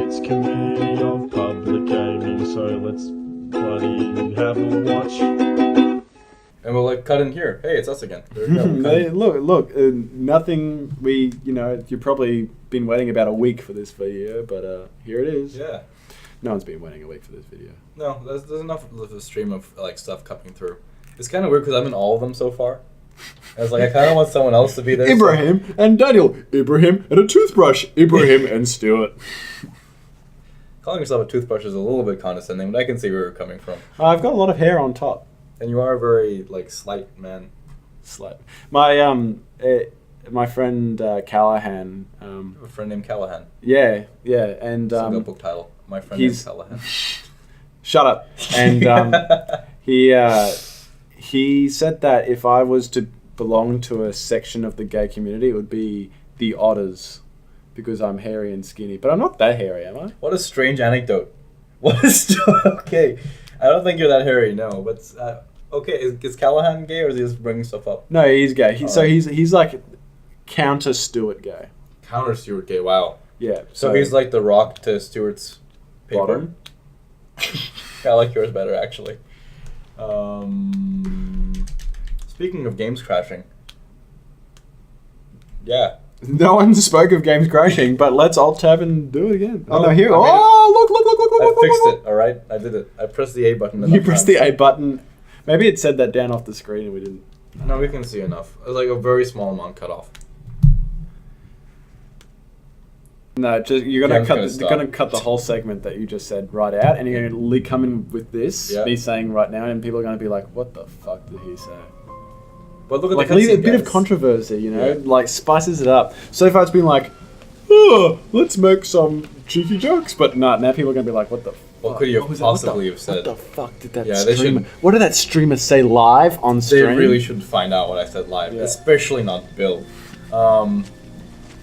Tits Committee of Public Gaming, so let's bloody have a watch. And we'll like cut in here. Hey, it's us again. There we go. Hey, look, nothing. You've probably been waiting about a week for this video, but here it is. Yeah. No one's been waiting a week for this video. No, there's enough of a stream of like stuff coming through. It's kind of weird because I'm in all of them so far. I was like, I kind of want someone else to be there. Ibrahim and Daniel. Ibrahim and a toothbrush. Ibrahim and Stuart. Calling yourself a toothbrush is a little bit condescending, but I can see where you're coming from. I've got a lot of hair on top. And you are a very like slight man. Slight. My friend Callahan. A friend named Callahan. Yeah, and Single book title. My friend named Callahan. Shut up. And he said that if I was to belong to a section of the gay community, it would be the otters, because I'm hairy and skinny. But I'm not that hairy, am I? What a strange anecdote. Okay. I don't think you're that hairy, no. But okay, is Callahan gay or is he just bringing stuff up? No, he's gay. He's like counter Stuart gay. Counter Stewart gay. Wow. Yeah. So he's like the Rock to Stewart's paper. Bottom. I like yours better, actually. Speaking of games crashing. Yeah. No one spoke of games crashing, but let's alt tab and do it again. No, no, here. I made Look. I fixed it, alright? I did it. I pressed the A button. You pressed the A button. Maybe it said that down off the screen and we didn't. No, we can see enough. It was like a very small amount cut off. No, just you're gonna cut the whole segment that you just said right out, and you're gonna come in with this, me saying right now, and people are gonna be like, "What the fuck did he say?" But look at like the leave a bit guys. of controversy, you know, like spices it up. So far, it's been like, "Oh, let's make some cheeky jokes," but now people are gonna be like, "What the?" What could you possibly have said? What the fuck did that? Yeah, they streamer? should. What did that streamer say live on stream? They really should find out what I said live, especially not Bill.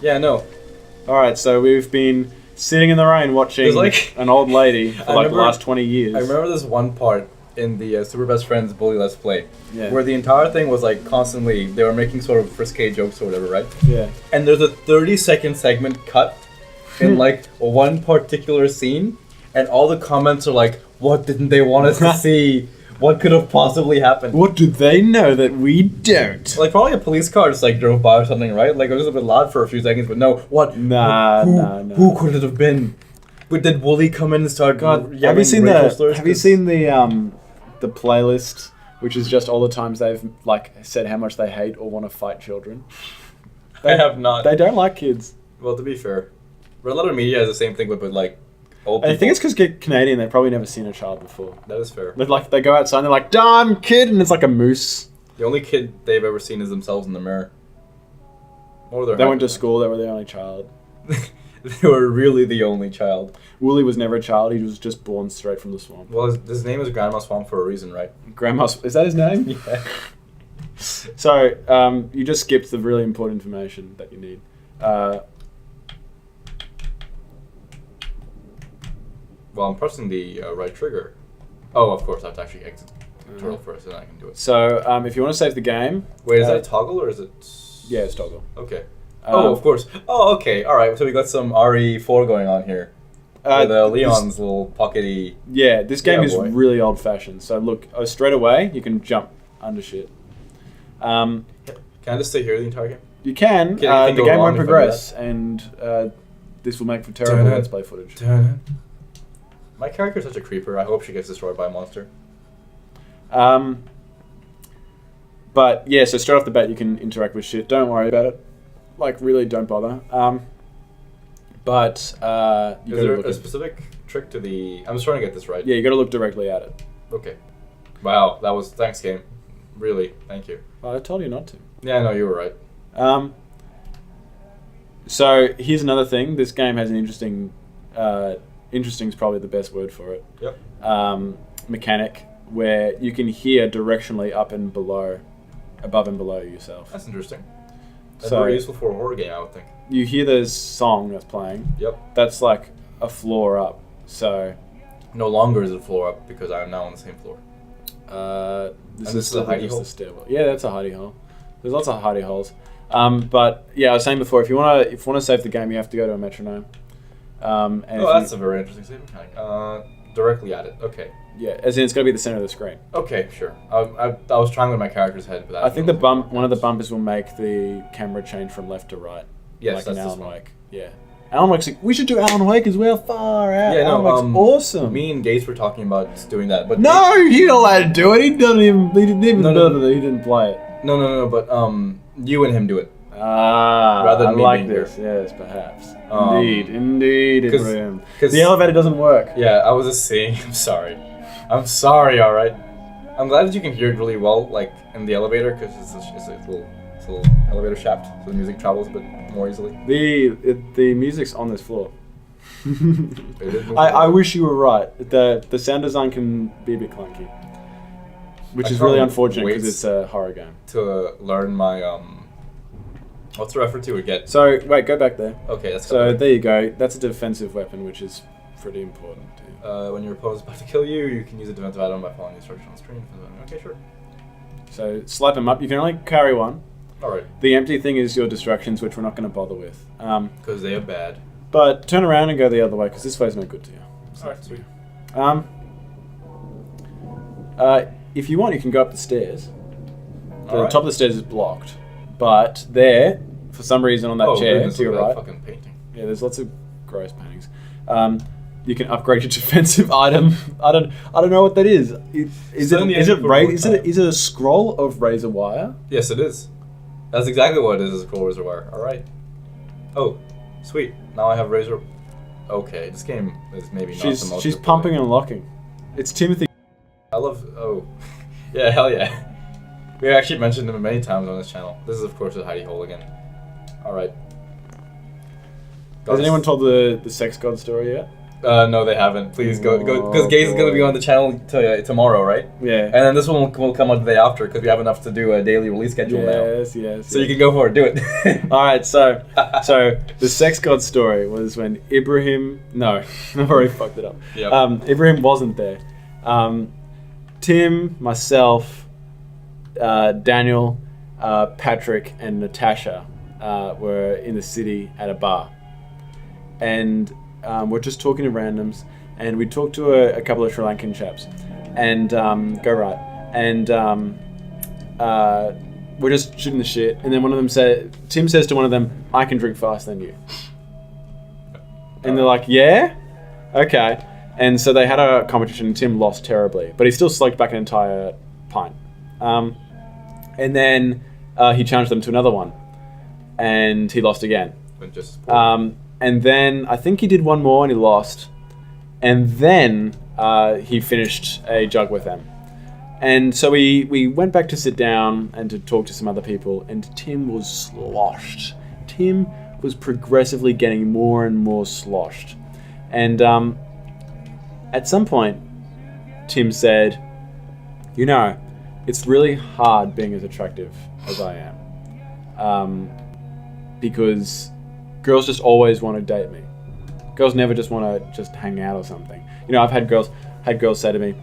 Yeah, no. All right, so we've been sitting in the rain watching an old lady for the last 20 years. I remember this one part in the Super Best Friends Bully Let's Play, where the entire thing was like constantly, they were making sort of risque jokes or whatever, right? Yeah. And there's a 30-second segment cut in like one particular scene, and all the comments are like, what didn't they want us to see? What could have possibly happened? What do they know that we don't? Like probably a police car just like drove by or something, right? Like it was a bit loud for a few seconds, but no. What? Nah. Who could it have been? But did Wooly come in and start? God, have you seen the playlist, which is just all the times they've like said how much they hate or want to fight children? I have not. They don't like kids. Well, to be fair, Red Letter Media has the same thing, but like old people. I think it's because they're Canadian. They've probably never seen a child before. That is fair. They go outside and they're like, "Dumb kid," and it's like a moose. The only kid they've ever seen is themselves in the mirror. Or they went to school. They were the only child. They were really the only child. Wooly was never a child. He was just born straight from the swamp. Well, his name is Grandma Swamp for a reason, right? Is that his name? Yeah. So, you just skipped the really important information that you need. Well, I'm pressing the right trigger. Oh, of course, I have to actually exit tutorial first, and I can do it. So, if you want to save the game... Wait, is that a toggle, or is it... Yeah, it's toggle. Okay. Of course. Oh, okay. All right. So we got some RE4 going on here. The Leon's little pockety... Yeah, this game is really old-fashioned. So, look, straight away, you can jump under shit. Can I just stay here the entire game? You can. The game won't progress, and this will make for terrible Let's Play footage. My character's such a creeper. I hope she gets destroyed by a monster. But yeah, so straight off the bat, you can interact with shit. Don't worry about it. Like, really, don't bother. Is there a specific trick to the... I'm just trying to get this right. Yeah, you got to look directly at it. Okay. Wow, that was... Thanks, game. Really, thank you. Well, I told you not to. Yeah, no, you were right. So here's another thing. This game has an interesting... interesting is probably the best word for it. Yep. Mechanic where you can hear directionally up and below, above and below yourself. That's interesting. That's very useful for a horror game, I would think. You hear the song that's playing. Yep. That's like a floor up. So. No longer is it a floor up because I am now on the same floor. This is a hidey hole. Yeah, that's a hidey hole. There's lots of hidey holes. But yeah, I was saying before, if you wanna save the game, you have to go to a metronome. And that's a very interesting statement mechanic. Directly at it. Okay. Yeah, as in it's got to be the center of the screen. Okay, sure. I was trying with my character's head, but I think one of the bumpers will make the camera change from left to right. Yes, like that's in Alan Wake. Yeah. Alan Wake's like, we should do Alan Wake as well. Far out. Yeah, Alan Wake's awesome. Me and Gates were talking about doing that, but no, he not allowed to do it. He didn't play it. No. But you and him do it. Rather than me like being this. here. Yes, perhaps. Indeed, Ibrahim. Because the elevator doesn't work. Yeah, I was just saying. I'm sorry. All right. I'm glad that you can hear it really well, like in the elevator, because it's a little elevator shaft, so the music travels a bit more easily. The music's on this floor. I wish you were right. The sound design can be a bit clunky, which is really unfortunate because it's a horror game. To learn my what's the reference to again? So wait, go back there. Okay, that's so there you go. That's a defensive weapon, which is pretty important too. When your opponent's about to kill you, you can use a defensive item by following the instructions on the screen. Okay, sure. So slap them up. You can only carry one. All right. The empty thing is your distractions, which we're not going to bother with. Because they are bad. But turn around and go the other way, because this way's no good to you. All right, sweet. If you want, you can go up the stairs. The top of the stairs is blocked, but there, for some reason, on that chair to your right. Fucking painting. Yeah, there's lots of gross paintings. You can upgrade your defensive item. I don't know what that is. Is it a scroll of razor wire? Yes, it is. That's exactly what it is. A scroll razor wire. All right. Oh, sweet. Now I have razor. Okay, this game is maybe not the most. She's pumping and locking. It's Timothy. I love. Oh, yeah, hell yeah. We actually mentioned him many times on this channel. This is of course a hidey hole again. All right. Has anyone told the sex god story yet? No, they haven't. Please go, because Gaze is going to be on the channel tomorrow, right? Yeah. And then this one will come out the day after, because we have enough to do a daily release schedule now. Yes. So you can go for it, do it. All right, so the sex god story was when Ibrahim... No, I've already fucked it up. Yep. Ibrahim wasn't there. Tim, myself, Daniel, Patrick, and Natasha were in the city at a bar. And... we're just talking to randoms, and we talked to a couple of Sri Lankan chaps, and we're just shooting the shit, and then one of them Tim says to one of them, "I can drink faster than you," and they're like, "Yeah, okay," and so they had a competition, and Tim lost terribly, but he still slugged back an entire pint, and then he challenged them to another one, and he lost again. And then I think he did one more and he lost. And then he finished a jug with them. And so we went back to sit down and to talk to some other people. And Tim was sloshed. Tim was progressively getting more and more sloshed. And at some point, Tim said, "You know, it's really hard being as attractive as I am. Because... girls just always want to date me. Girls never just want to just hang out or something. You know, I've had girls say to me,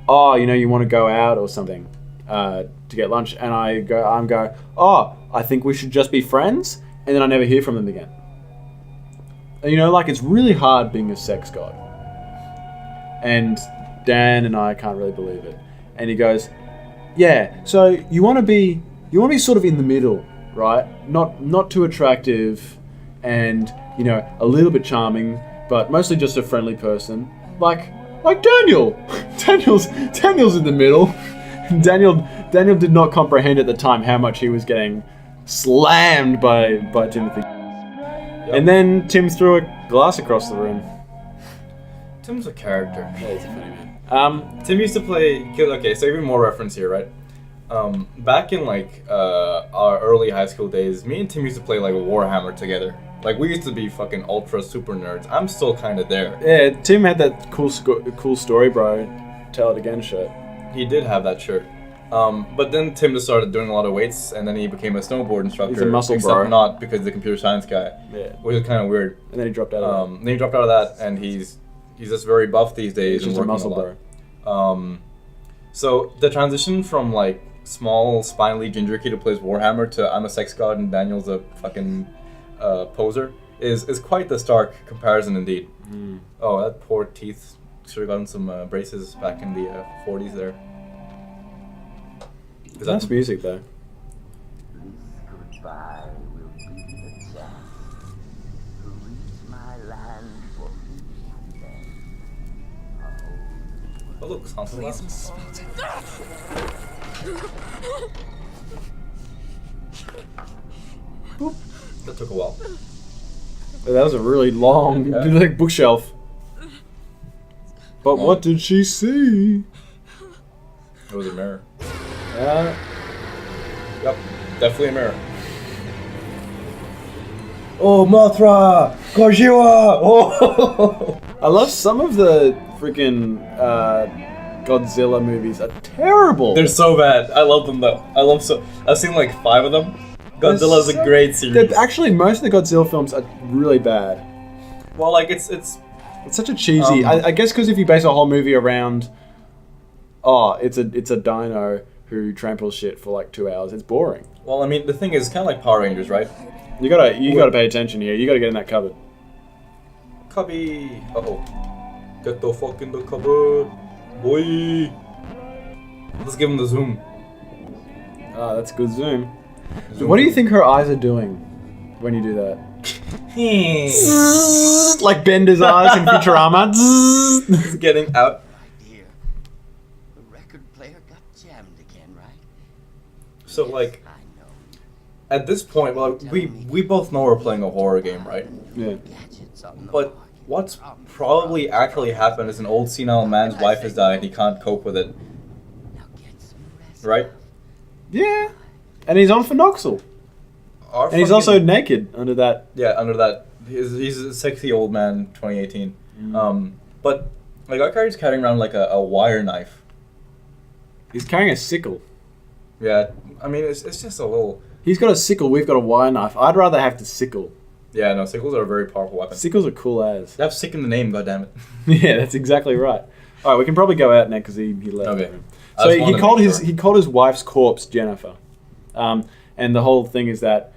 "Oh, you know, you want to go out or something to get lunch," and I'm go, "Oh, I think we should just be friends," and then I never hear from them again. And, you know, like, it's really hard being a sex god. And Dan and I can't really believe it. And he goes, "Yeah, so you want to be sort of in the middle, right? Not too attractive." And, you know, a little bit charming, but mostly just a friendly person. Like Daniel. Daniel's in the middle. Daniel did not comprehend at the time how much he was getting slammed by Timothy. Yep. And then Tim threw a glass across the room. Tim's a character. Yeah, he's a funny man. Tim used to play... Okay, so even more reference here, right? Back in, like, our early high school days, me and Tim used to play, like, Warhammer together. Like, we used to be fucking ultra super nerds. I'm still kind of there. Yeah, Tim had that cool story, bro. Tell it again shirt. He did have that shirt. But then Tim just started doing a lot of weights, and then he became a snowboard instructor. He's a muscle except bro. Not because the computer science guy. Yeah. Which is kind of weird. And then he dropped out of that. Then he dropped out of that, and he's just very buff these days. He's just and a muscle bro. So the transition from, like, small, spinally ginger kid who plays Warhammer to I'm a sex god and Daniel's a fucking... poser is quite the stark comparison indeed. Mm. Oh, that poor teeth should have gotten some braces back in the 40s there. Is that Nice music though. Goodbye will be the chance to reach my land for me then. Oh look, sounds like Please, Mrs. Felton. that took a while. That was a really long like bookshelf. But Long. what did she see? It was a mirror. Uh, Yep, definitely a mirror. Oh, Mothra! Gojiwa! Oh! I love some of the freaking Godzilla movies are terrible. They're so bad. I love them though. I've seen like 5 of them. Godzilla's a great series. Actually, most of the Godzilla films are really bad. Well, like it's It's such a cheesy. I guess because if you base a whole movie around, it's a dino who tramples shit for like 2 hours, it's boring. well, I mean, the thing is, kind of like Power Rangers, right? You gotta pay attention here. You gotta get in that cupboard. Cubby. Uh-oh. Get the fuck in the cupboard, boy. Let's give him the zoom. Ah, that's good zoom. What do you think her eyes are doing when you do that? Like Bender's eyes in Futurama. He's getting out. Right here. The record player got jammed again, right? So, like, I know. at this point, well, we both know we're playing a horror game, right? Yeah. Gadgets on the But market. what's probably actually happened is an old senile man's wife has died and he can't cope with it, Now get some rest. right? Yeah. And he's on phenoxyl. Our And he's fucking- also naked under that. Yeah, under that. He's a sexy old man, 2018. But, like, our character's carrying around, like, a wire knife. He's carrying a sickle. Yeah, I mean, it's just a little... He's got a sickle, we've got a wire knife. I'd rather have the sickle. Yeah, no, sickles are a very powerful weapon. Sickles are cool as. They have sick in the name, goddammit. Yeah, that's exactly right. All right, we can probably go out now because he left. Okay. the room. I So just wanted to make sure. he called his wife's corpse Jennifer, and the whole thing is that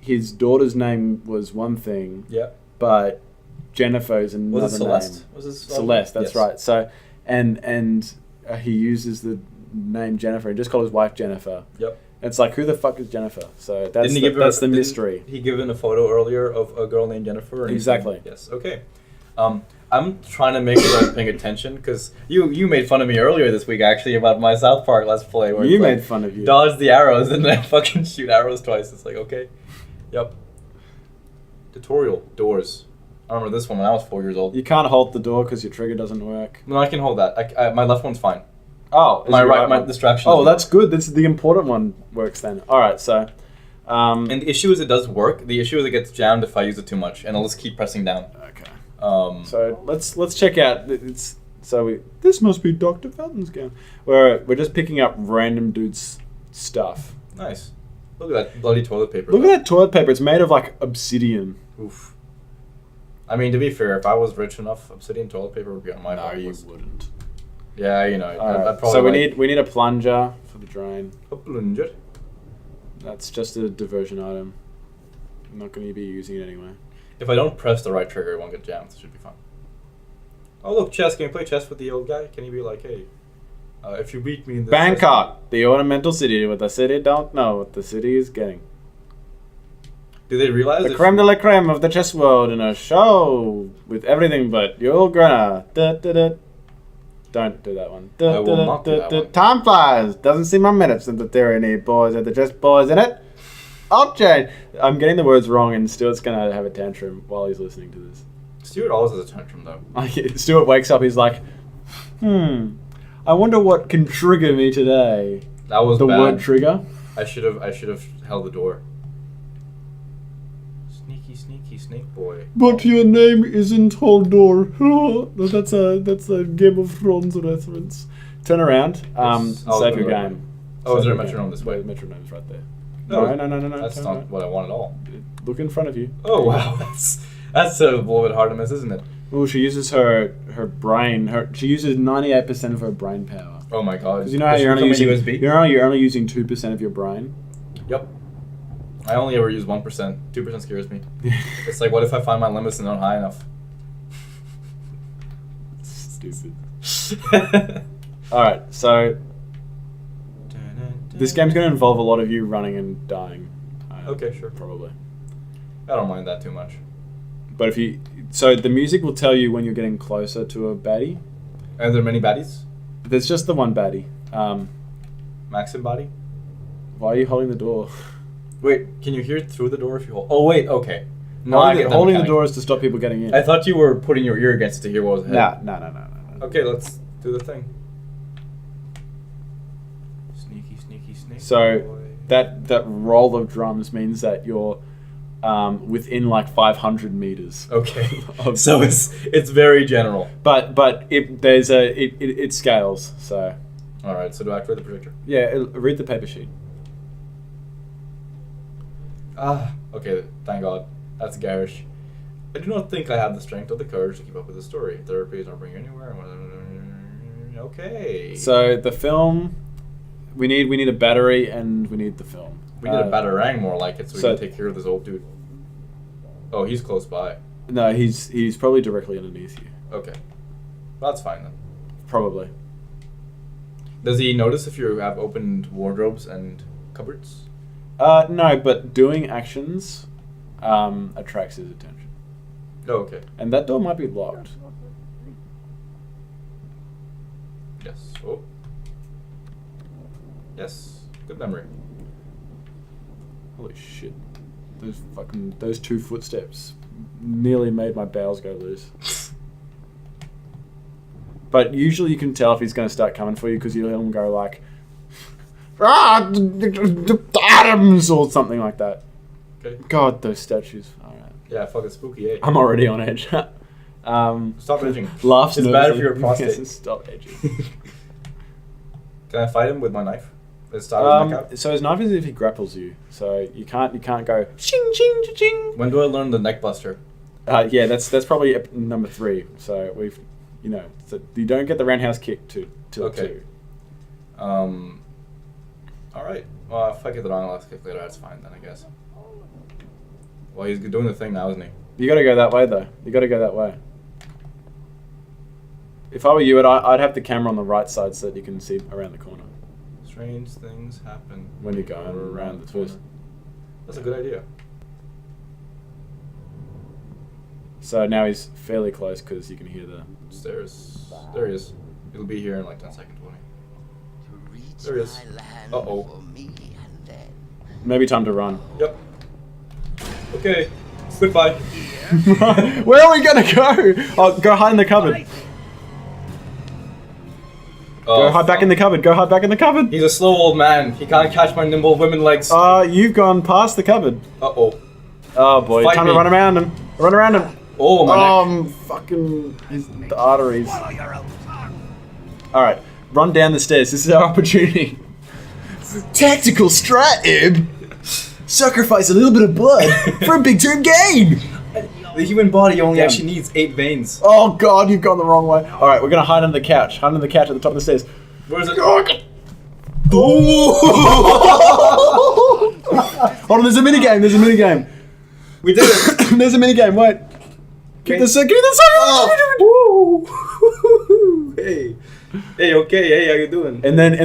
his daughter's name was one thing, Yeah. but Jennifer's another Was it Celeste? name. Was it Celeste, that's Yes. right. So, and he uses the name Jennifer and just called his wife Jennifer. Yep. It's like, who the fuck is Jennifer? So that's Didn't he give her- that's the didn't mystery. He given a photo earlier of a girl named Jennifer. And Exactly. Yes. Okay. I'm trying to make sure I'm paying attention because you made fun of me earlier this week actually about my South Park Let's Play. Where You it's like, made fun of you. dodge the arrows and then fucking shoot arrows twice. It's like, okay. Yep. Tutorial doors. I remember this one when I was 4 years old. You can't hold the door because your trigger doesn't work. No, I can hold that. My left one's fine. Oh, is My your right, my one- distraction. Oh, doesn't that's good. That's the important one works then. All right, so. work. And the issue is it does work. The issue is it gets jammed if I use it too much, and I'll just keep pressing down. Okay. So So let's check out. This must be Dr. Felton's gown. We're just picking up random dudes' stuff. nice. Look at that bloody toilet paper. Look though. at that toilet paper. It's made of like obsidian. Oof. I mean, to be fair, if I was rich enough, obsidian toilet paper would be on my bucket list. wouldn't. Yeah, you know. All right, I'd probably so like we need a plunger for the drain. a plunger. That's just a diversion item. I'm not going to be using it anyway. If I don't press the right trigger, it won't get jammed. It should be fine. Oh look, chess. Can you play chess with the old guy? Can you be like, hey, if you beat me in this Bangkok, the ornamental city. What the city don't know what the city is getting. do they realize The if creme de la creme of the chess world in a show with everything but Yul Grunner. Da, da, da. Don't do that one. Da, I will da, not do da, that da. one. Time flies. Doesn't seem a minute since the tyranny boys at the chess boys in it. I'll change. I'm getting the words wrong, and Stuart's gonna have a tantrum while he's listening to this. Stuart always has a tantrum though. Like, Stuart wakes up, he's like, I wonder what can trigger me today. That was The bad. word trigger. I should have held the door. Sneaky, sneaky snake boy. But your name isn't Holdor. that's a Game of Thrones reference. Turn around. Yes. Oh, Save your right. game. Oh, is Save there a your metronome game. this way? The metronome's right there. No, No. That's turn not right. what I want at all. Look in front of you. Oh wow, that's a little bit hard to miss, isn't it? Oh, she uses her brain. She uses 98% of her brain power. Oh my god. Because you know how Does you're she only become using a USB? you're only using 2% of your brain. Yep. I only ever use 1%. 2% scares me. It's like, what if I find my limits and not high enough? Stupid. Alright, so this game's going to involve a lot of you running and dying. Okay, sure. Probably. I don't mind that too much. But if you... So the music will tell you when you're getting closer to a baddie. Are there many baddies? There's just the one baddie. Maxim body? Why are you holding the door? Wait, can you hear it through the door if you hold... Oh, wait, okay. No, I get that holding the mechanic. door is to stop people getting in. I thought you were putting your ear against it to hear what was ahead. No. Okay, let's do the thing. Sneaky. So boy. that roll of drums means that you're within like 500 meters. Okay. So it's very general. But it scales. So All right. So do I activate the projector? yeah, read the paper sheet. Okay. Thank God. That's garish. I do not think I have the strength or the courage to keep up with the story. Therapy is not bringing you anywhere. Okay. So the film, we need a battery and we need the film. We need a batarang more like it, so we so- can take care of this old dude. Oh, he's close by. No, he's probably directly underneath you. Okay. That's fine then. Probably. Does he notice if you have opened wardrobes and cupboards? No, but doing actions attracts his attention. Oh, okay. And that door might be locked. Yes. Oh. Yes. Good memory. Holy shit. Those 2 footsteps nearly made my bowels go loose. But usually you can tell if he's going to start coming for you because you let him go like, Adams, or something like that. Okay. God, those statues. Alright. Yeah, fucking spooky, eh? I'm already on edge. Stop edging. Laughs It's bad for your prostate. Yes, stop edging. Can I fight him with my knife? Let's start his neck out. So his knife is if he grapples you. So you can't go ching ching ching. When do I learn the neck buster? Yeah, that's probably number 3. So we've, so you don't get the roundhouse kick till Okay. 2. All right. Well, if I get the roundhouse kick later, that's fine then, I guess. Well, he's doing the thing now, isn't he? You got to go that way though. You got to go that way. If I were you, I'd have the camera on the right side so that you can see around the corner Strange things happen when you're going around the twist. That's a good idea. So now he's fairly close because you can hear the. Stairs. There he is. He'll be here in like 10 seconds, won't he? To reach There he is. my land Uh-oh. for me and then Maybe time to run. Yep. Okay. Goodbye. Where are we gonna go? Oh, go hide in the cupboard. Go hide back in the cupboard. Go hide back in the cupboard. He's a slow old man. He can't catch my nimble women legs. You've gone past the cupboard. Uh-oh. Oh boy, Fight time me. to run around him. Run around him. Oh, my neck. Fucking the arteries. All right, run down the stairs. This is our opportunity. Tactical strat, Ib. Sacrifice a little bit of blood for a big-term gain. The human body only Damn. actually needs 8 veins. Oh god, you've gone the wrong way. All right, we're gonna hide under the couch. Hide under the couch at the top of the stairs. Where is it? Hold on, there's a minigame. There's a minigame. We did it. There's a minigame. Wait. Keep the second. Hey. Hey, okay. Hey, how you doing? And then.